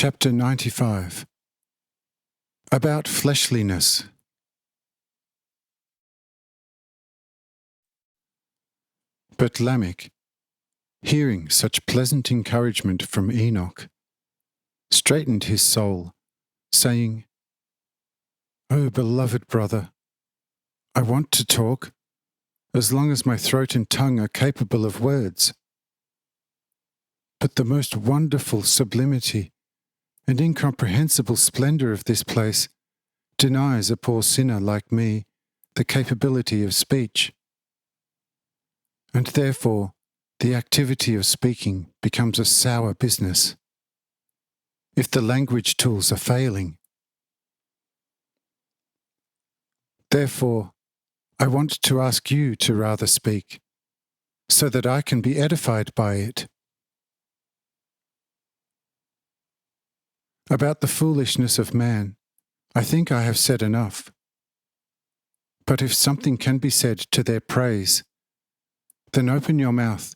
Chapter 95. About fleshliness. But Lamech, hearing such pleasant encouragement from Enoch, straightened his soul, saying, "O beloved brother, I want to talk, as long as my throat and tongue are capable of words. But the most wonderful sublimity and incomprehensible splendour of this place denies a poor sinner like me the capability of speech. And therefore the activity of speaking becomes a sour business, if the language tools are failing. Therefore, I want to ask you to rather speak, so that I can be edified by it. About the foolishness of man, I think I have said enough. But if something can be said to their praise, then open your mouth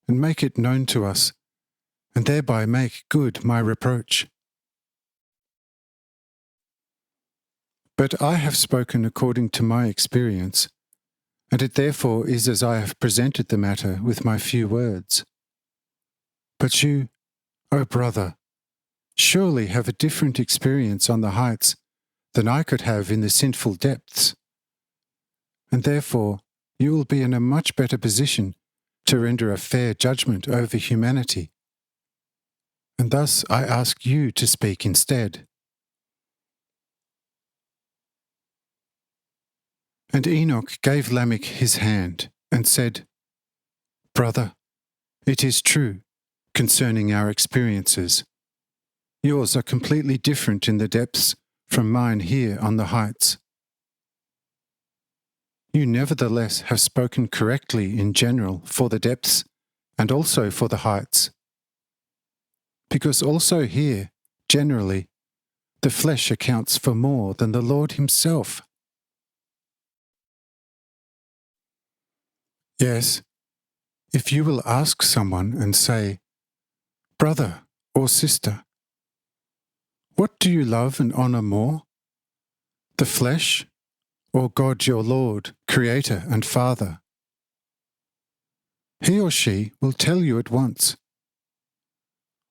and make it known to us, and thereby make good my reproach. But I have spoken according to my experience, and it therefore is as I have presented the matter with my few words. But you, O brother, surely have a different experience on the heights than I could have in the sinful depths, and therefore you will be in a much better position to render a fair judgment over humanity. And thus I ask you to speak instead." And Enoch gave Lamech his hand and said, "Brother, it is true concerning our experiences. Yours are completely different in the depths from mine here on the heights. You nevertheless have spoken correctly in general for the depths and also for the heights. Because also here, generally, the flesh accounts for more than the Lord himself. Yes, if you will ask someone and say, 'Brother or sister, what do you love and honour more, the flesh or God your Lord, Creator and Father?' He or she will tell you at once,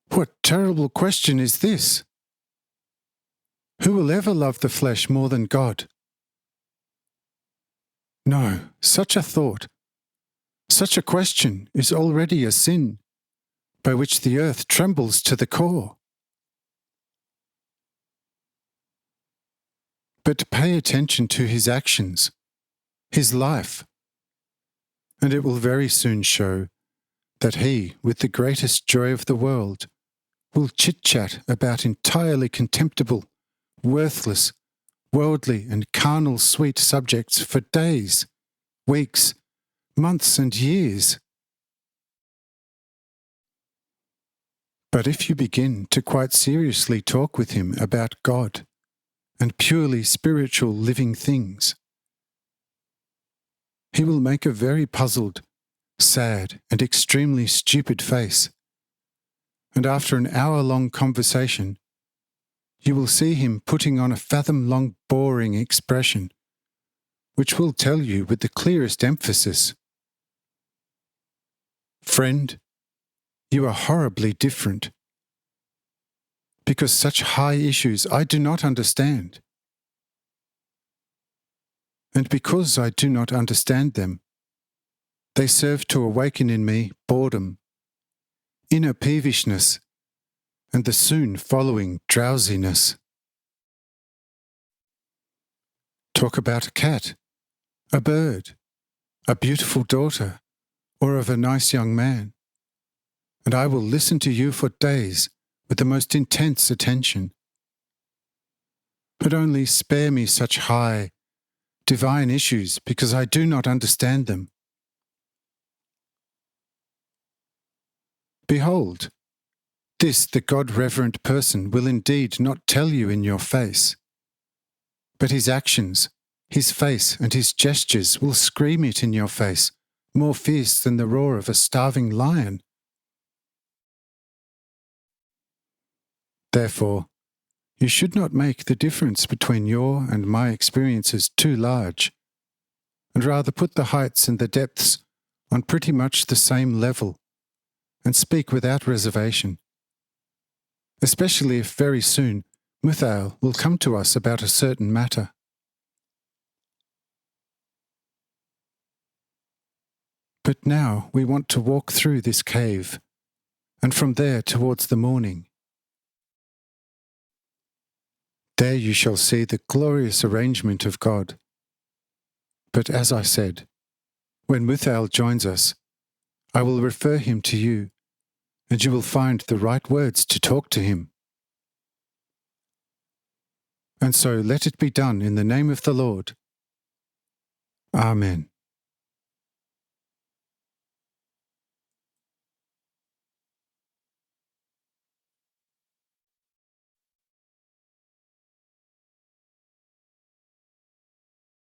'What terrible question is this? Who will ever love the flesh more than God?' No, such a thought, such a question is already a sin, by which the earth trembles to the core. But pay attention to his actions, his life, and it will very soon show that he, with the greatest joy of the world, will chit-chat about entirely contemptible, worthless, worldly and carnal sweet subjects for days, weeks, months and years. But if you begin to quite seriously talk with him about God and purely spiritual living things, he will make a very puzzled, sad and extremely stupid face, and after an hour-long conversation, you will see him putting on a fathom-long boring expression, which will tell you with the clearest emphasis, 'Friend, you are horribly different, because such high issues I do not understand. And because I do not understand them, they serve to awaken in me boredom, inner peevishness, and the soon following drowsiness. Talk about a cat, a bird, a beautiful daughter, or of a nice young man, and I will listen to you for days with the most intense attention. But only spare me such high, divine issues, because I do not understand them. Behold, this the God-reverent person will indeed not tell you in your face, but his actions, his face and his gestures will scream it in your face, more fierce than the roar of a starving lion. Therefore, you should not make the difference between your and my experiences too large, and rather put the heights and the depths on pretty much the same level, and speak without reservation, especially if very soon Muthail will come to us about a certain matter. But now we want to walk through this cave, and from there towards the morning. There you shall see the glorious arrangement of God. But as I said, when Muthail joins us, I will refer him to you, and you will find the right words to talk to him. And so let it be done in the name of the Lord. Amen.